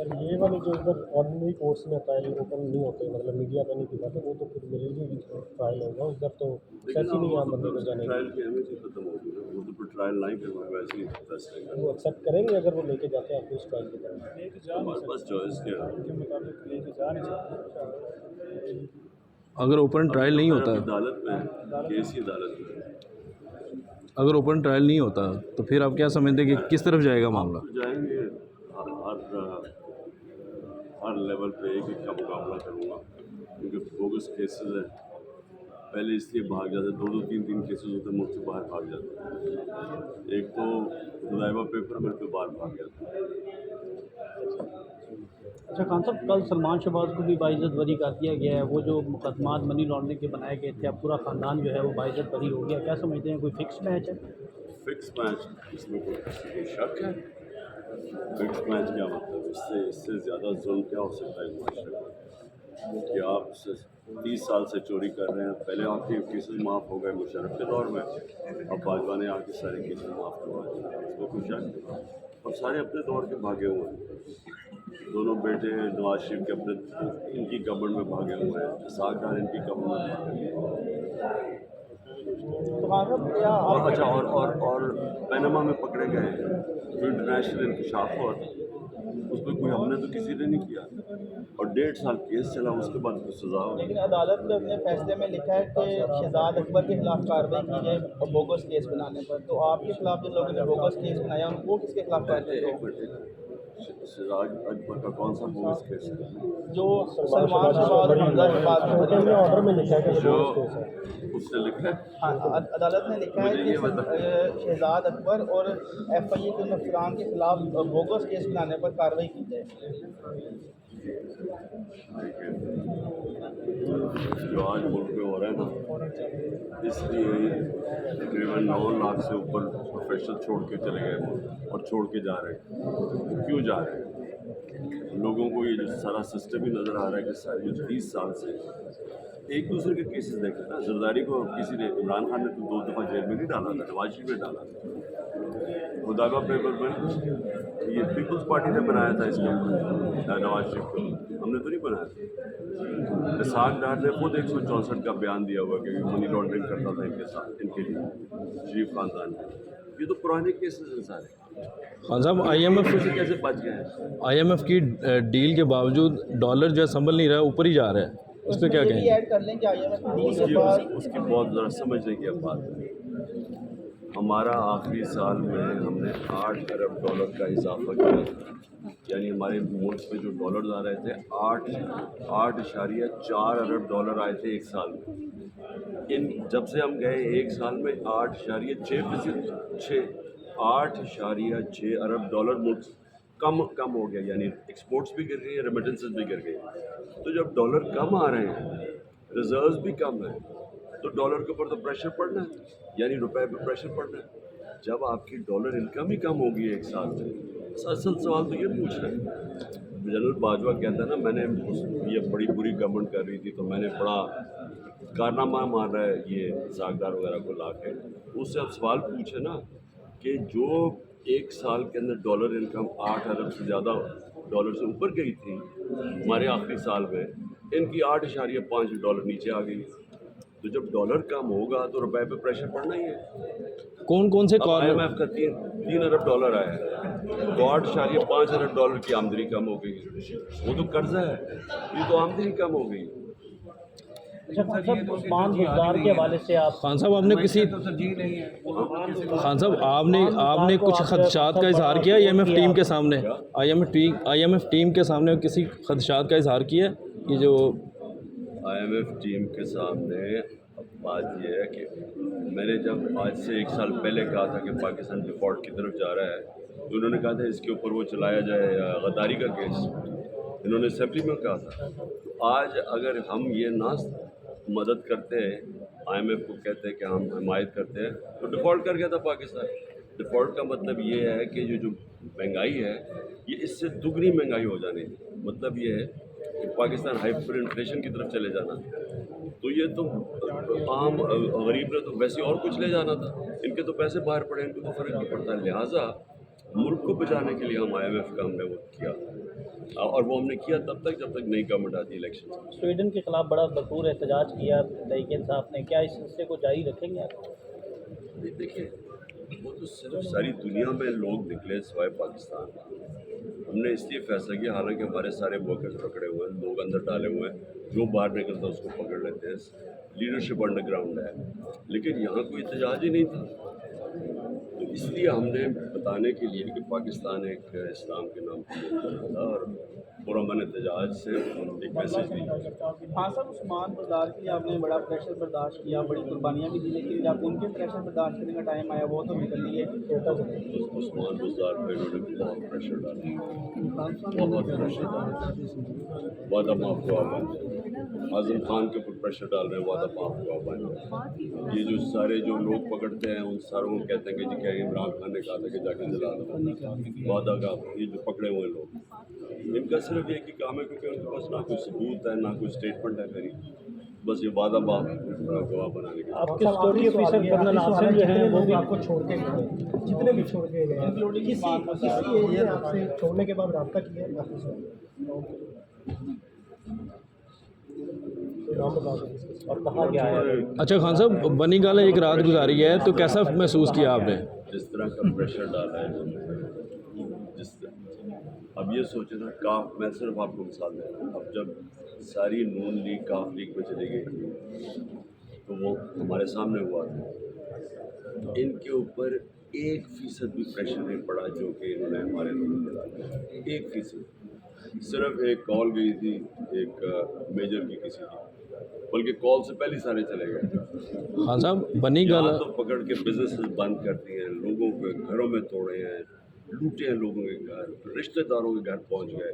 Sir ये वाले जो इधर ऑर्डिनरी कोर्स में ट्रायल ओपन नहीं होते, मतलब मीडिया पे नहीं दिखाते, वो तो फिर मिलेगी ट्रायल होगा उधर, तो कैसे नहीं आम बंदे को जाने ट्रायल की अहमियत ही खत्म होगी ना, वो तो फिर ट्रायल नहीं करवाए वैसे ही फैसले करें। वो एक्सेप्ट करेंगे अगर वो लेके जाते हैं आपको इस ट्रायल की तरफ? हमारे पास चॉइस क्या है? उनके मुताबिक लेके जा नहीं सकते। अगर ओपन ट्रायल नहीं होता, अदालत में है, केस ही अदालत में है। अगर ओपन ट्रायल नहीं होता तो फिर आप क्या समझते हैं कि किस तरफ जाएगा मामला? तो जाएंगे हर लेवल पे एक एक का मुकाबला करूँगा, क्योंकि बोगस केसेस है। पहले इसलिए भाग जाते, दो तीन केसेस होते, मुझसे बाहर भाग जाते। एक तो मुदाइबा पेपर मेरे पे बाहर भाग जाता। अच्छा खान साहब, कल सलमान शहबाज को भी बाइज्जत बरी कर दिया गया है। वो जो मुकदमात मनी लॉन्ड्रिंग के बनाए गए थे, अब पूरा ख़ानदान जो है वो बाइज्जत बरी हो गया। क्या समझते हैं, कोई फिक्स मैच है? फिक्स मैच, इसमें कोई शक है? फिक्स मैच क्या मतलब? इससे ज़्यादा जुल्म क्या हो सकता है माशरे में कि आप 30 साल से चोरी कर रहे हैं। पहले आपके केसेस माफ़ हो गए मुशर्रफ के दौर में, अब बाजवा ने आके सारे केसेस माफ़ करवा दिए, इसमें कुछ शक? और सारे अपने दौर के भागे हुए हैं। दोनों बेटे नवाज शरीफ के अपने इनकी गवर्नमेंट में भागे हुए हैं, सागदार इनकी गवर्नमेंट में भागे हुए हैं। और अच्छा, और पैनामा में पकड़े गए जो इंटरनेशनल इंकशाफ, और उस पर कोई हमने तो किसी ने नहीं किया, और 1.5 साल केस चला, उसके बाद तो सज़ा हो। लेकिन अदालत ने अपने फैसले में लिखा है कि शहजाद अकबर के खिलाफ कार्रवाई की जाए बोगस केस बनाने पर। तो आपके खिलाफ जिन लोगों ने बोगस केस बनाया वो किसके खिलाफ कार्रवाई हो? शहजाद अकबर का कौन सा बोगस केस है? जो सलमान शहबाज और हमजा शहबाज में ऑर्डर में लिखा है कि जो वो केस है। उसने लिखा है, हाँ, अदालत ने लिखा है कि शहजाद अकबर और FIA के अफसरान के खिलाफ बोगस केस बनाने पर कार्रवाई की जाए। जो आज मुल्क में हो रहा है ना, इसलिए तकरीबन 9 लाख से ऊपर प्रोफेशनल छोड़ के चले गए और छोड़ के जा रहे हैं। क्यों जा रहे हैं? लोगों को ये जो सारा सिस्टम ही नज़र आ रहा है कि सारे जो 30 साल से एक दूसरे के केसेस देखे ना। जरदारी को किसी ने, इमरान खान ने तो 2 दफ़ा जेल में नहीं डाला था, नवाज शरीफ ने डाला था। मुदाइबा पेपर में ये पीपल्स पार्टी ने बनाया था इसके ऊपर, नवाज शरीफ को, हमने तो नहीं बनाया था। सागदार ने खुद 164 का बयान दिया हुआ कि मनी लॉन्ड्रिंग करता था इनके साथ, इनके लिए, शरीफ खानदान में। ये तो पुराने केसेस हैं सारे। खान साहब, IMF से कैसे बच गए? IMF की डील के बावजूद डॉलर जो है संभल नहीं रहा है, ऊपर ही जा रहा है, उस पर क्या कहेंगे? ऐड कर लें कि IMF डील के बाद उसकी बहुत ज़रा समझने की अब बात है। हमारा आखिरी साल में हमने 8 अरब डॉलर का इजाफा किया, यानी हमारे मुल्क में जो डॉलर आ रहे थे 8.4 अरब डॉलर आए थे एक साल में। जब से हम गए एक साल में 8.6 अरब डॉलर मुल्क कम हो गया, यानी एक्सपोर्ट्स भी गिर गई, रेमिटेंसेस भी गिर गई। तो जब डॉलर कम आ रहे हैं, रिजर्व्स भी कम है, तो डॉलर के ऊपर तो प्रेशर पड़ना है, यानी रुपए पे प्रेशर पड़ना है। जब आपकी डॉलर इनकम ही कम होगी एक साल में, असल सवाल तो ये पूछ रहे हैं। जनरल बाजवा कहता है ना, मैंने ये बड़ी बुरी गवर्नमेंट कर रही थी तो मैंने बड़ा कारनामा मार रहा है ये सागदार वगैरह को ला के। उससे अब सवाल पूछे ना कि जो एक साल के अंदर डॉलर इनकम 8 अरब से ज़्यादा डॉलर से ऊपर गई थी हमारे आखिरी साल में, इनकी 8.5 डॉलर नीचे आ गई। तो जब डॉलर कम होगा तो रुपए पे प्रेशर पड़ना ही है। कौन से IMF का 3 अरब डॉलर आया है, तो 8.5 अरब डॉलर की आमदनी कम हो गई। वो तो कर्जा है, ये तो आमदनी कम हो गई। अच्छा खान साहब, उस्मान बुज़दार के हवाले से आप खान साहब आपने किसी खान साहब आपने कुछ खदशात का इजहार किया IMF टीम के सामने? IMF टीम के सामने किसी खदशात का इजहार किया कि जो IMF टीम के सामने? बात यह है कि मैंने जब आज से 1 साल पहले कहा था कि पाकिस्तान डिफॉल्ट की तरफ जा रहा है, तो उन्होंने कहा था इसके ऊपर वो चलाया जाए गद्दारी का केस, इन्होंने असेंबली में कहा था। आज अगर हम ये ना मदद करते हैं, IMF को कहते हैं कि हम हिमायत करते हैं, तो डिफ़ॉल्ट कर गया था पाकिस्तान। डिफ़ॉल्ट का मतलब ये है कि जो महंगाई है ये इससे दुगनी महंगाई हो जानी है। मतलब ये है कि पाकिस्तान हाइपर इन्फ्लेशन की तरफ चले जाना। तो ये तो आम गरीब ने तो वैसे और कुछ ले जाना था, इनके तो पैसे बाहर पड़े, इनको तो फ़र्क नहीं पड़ता। लिहाजा मुल्क को बचाने के लिए हम IMF का हमने वो किया, और वो हमने किया तब तक जब तक नई गवर्नमेंट आती इलेक्शन। स्वीडन के खिलाफ बड़ा भरपूर एहतजाज किया तहरीक इंसाफ ने, क्या इस सिलसिले को जारी रखेंगे आप? देखिए, वो तो सिर्फ सारी दुनिया में लोग निकले सिवाय पाकिस्तान। हमने इसलिए फैसला किया, हालांकि हमारे सारे वर्कर्स पकड़े हुए हैं, लोग अंदर डाले हुए हैं, जो बाहर निकलता है उसको पकड़ लेते हैं, लीडरशिप अंडरग्राउंड है, लेकिन यहाँ कोई एहतजाज ही नहीं था। तो इसलिए हमने बताने के लिए कि पाकिस्तान एक इस्लाम के नाम पर था और पुरअमन एहतजाज से एक मैसेज दी। हाँ सर, उस्मान बुज़दार के लिए आपने बड़ा प्रेशर बर्दाश्त किया, बड़ी कुर्बानियाँ भी दी, लेकिन जब उनके प्रेशर बर्दाश्त करने का टाइम आया वो तो निकल लिए। उस्मान बुज़दार पे उन्होंने बहुत प्रेशर डाला, बहुत प्रेशर डाला, वादा माफ हुआ बन। आज़म खान के ऊपर प्रेशर डाल रहे हैं, वादा माफ हुआ बन। ये जो सारे जो लोग पकड़ते हैं उन सारों को कहते हैं कि जी क्या इमरान खान ने कहा था कि जाके जला दो, वादा का। ये जो पकड़े हुए लोग, इनका सिर्फ एक ही काम है, क्योंकि उनके पास ना कोई सबूत है ना कोई स्टेटमेंट है मेरी, बस ये वादा माफ गवाह बनाने के। आपके सिक्योरिटी ऑफिसर कर्नल आसिम जो हैं वो भी आपको छोड़ के गए, जितने भी छोड़ के गए, किसी एरिया आपसे छोड़ने के बाद रब्ता किया है काफ़ी से? नाम बता दो और कहाँ गया है? अच्छा खान साहब, बनी गाला एक रात गुजारी है, तो कैसा महसूस किया आपने? जिस तरह का प्रेशर डाला है, अब ये सोचे ना, काफ, मैं सिर्फ आपको मिसाल दे रहा हूँ, अब जब सारी नून लीग काफ लीग में चली गई तो वो हमारे सामने हुआ था, इनके ऊपर 1% भी प्रेशर नहीं पड़ा जो कि इन्होंने हमारे लोगों पे डाला। 1%। सिर्फ एक कॉल गई थी एक मेजर की किसी की, बल्कि कॉल से पहले सारे चले गए। खान साहब, बनी गाला तो पकड़ के बिजनेसेस बंद कर दिए हैं, लोगों के घरों में तोड़े हैं, लूटे हैं लोगों के घर, रिश्तेदारों के घर पहुंच गए,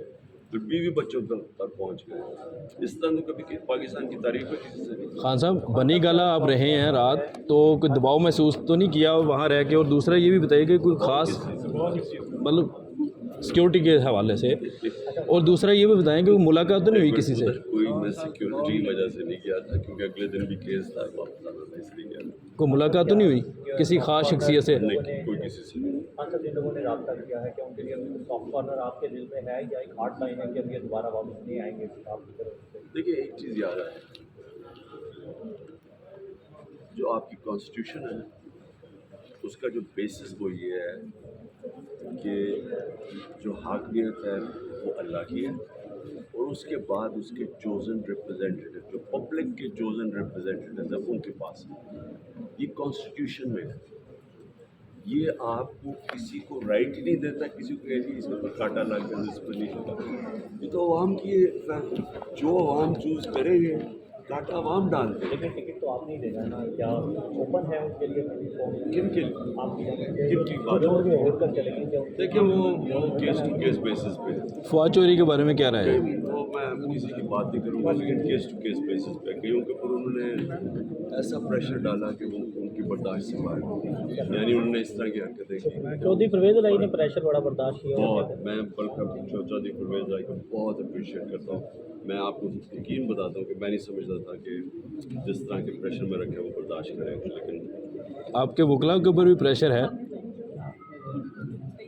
फिर बीवी बच्चों तक पहुंच गए। इस तरह तो कभी पाकिस्तान की तारीफ है किसी से नहीं। खान साहब, बनी गाला आप रहे हैं रात, तो कोई दबाव महसूस तो नहीं किया वहाँ रह के? और दूसरा ये भी बताइए कि कोई ख़ास मतलब सिक्योरिटी के हवाले से, और दूसरा ये भी बताएं कि मुलाकात तो नहीं हुई किसी से? कोई मैं सिक्योरिटी वजह से नहीं गया था, क्योंकि अगले दिन भी केस था, वापस आना था, इसलिए गया था। कोई मुलाकात तो नहीं हुई किसी ख़ास शख्सियत से? नहीं, कोई किसी से नहीं। अच्छा, जिन लोगों ने रब्ता किया है, क्या उनके लिए सॉफ्ट कॉर्नर आपके दिल में है या एक हार्ड लाइन है कि अब ये दोबारा वापस नहीं आएंगे आपकी तरफ से? देखिए, एक चीज़ याद है, जो आपकी कॉन्स्टिट्यूशन है उसका जो बेसिस वो ये है कि जो हाकमियत है वो अल्लाह की है, और उसके बाद उसके चोज़न रिप्रेजेंटेटिव, जो पब्लिक के चोज़न रिप्रेजेंटेटिव है, उनके पास है। ये कॉन्स्टिट्यूशन में है। ये आपको किसी को राइट ही नहीं देता, किसी को कहेगी इसके ऊपर कांटा लग गया, इस पर नहीं होगा। ये तो आवाम की, जो आवाम चूज़ करेंगे कांटा आवाम डालते हैं। लेकिन टिकट तो आप नहीं देना ना, क्या ओपन है उनके लिए? किन किन आप किन की बात छोड़ कर चलेंगे क्या? देखिए, वो केस टू केस बेसिस पे है। फौज चोरी के बारे में क्या राय है? वो मैं किसी की बात नहीं करूँगा, लेकिन केस टू केस बेसिस पे कईयों के ऊपर उन्होंने ऐसा प्रेशर डाला कि वो उनकी बर्दाश्त से बाहर हो गई। यानी उन्होंने इस तरह की हरकतें की। चौधरी परवेज़ इलाही ने प्रेशर बड़ा बर्दाश्त किया। बहुत, मैं बल्कि चौधरी परवेज़ इलाही को बहुत अप्रिशिएट करता हूँ। मैं आपको यकीन बताता हूँ कि मैं नहीं समझता था कि जिस तरह के प्रेशर में रखे वो बर्दाश्त करेंगे, लेकिन आपके वकला के ऊपर भी प्रेशर है?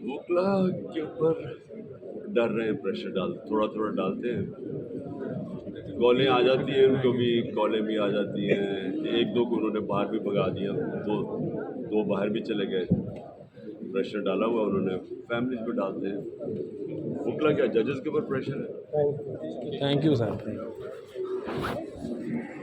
वकला के ऊपर डर रहे हैं, प्रेशर थोड़ा थोड़ा डालते हैं। कॉलें आ जाती हैं, उनको भी कॉलें भी आ जाती हैं। एक दो को उन्होंने बाहर भी भगा दिया, दो बाहर भी चले गए। प्रेशर डाला हुआ उन्होंने, फैमिलीज पे डालते हैं। वकला क्या, जजेस के ऊपर प्रेशर है। Thank you sir.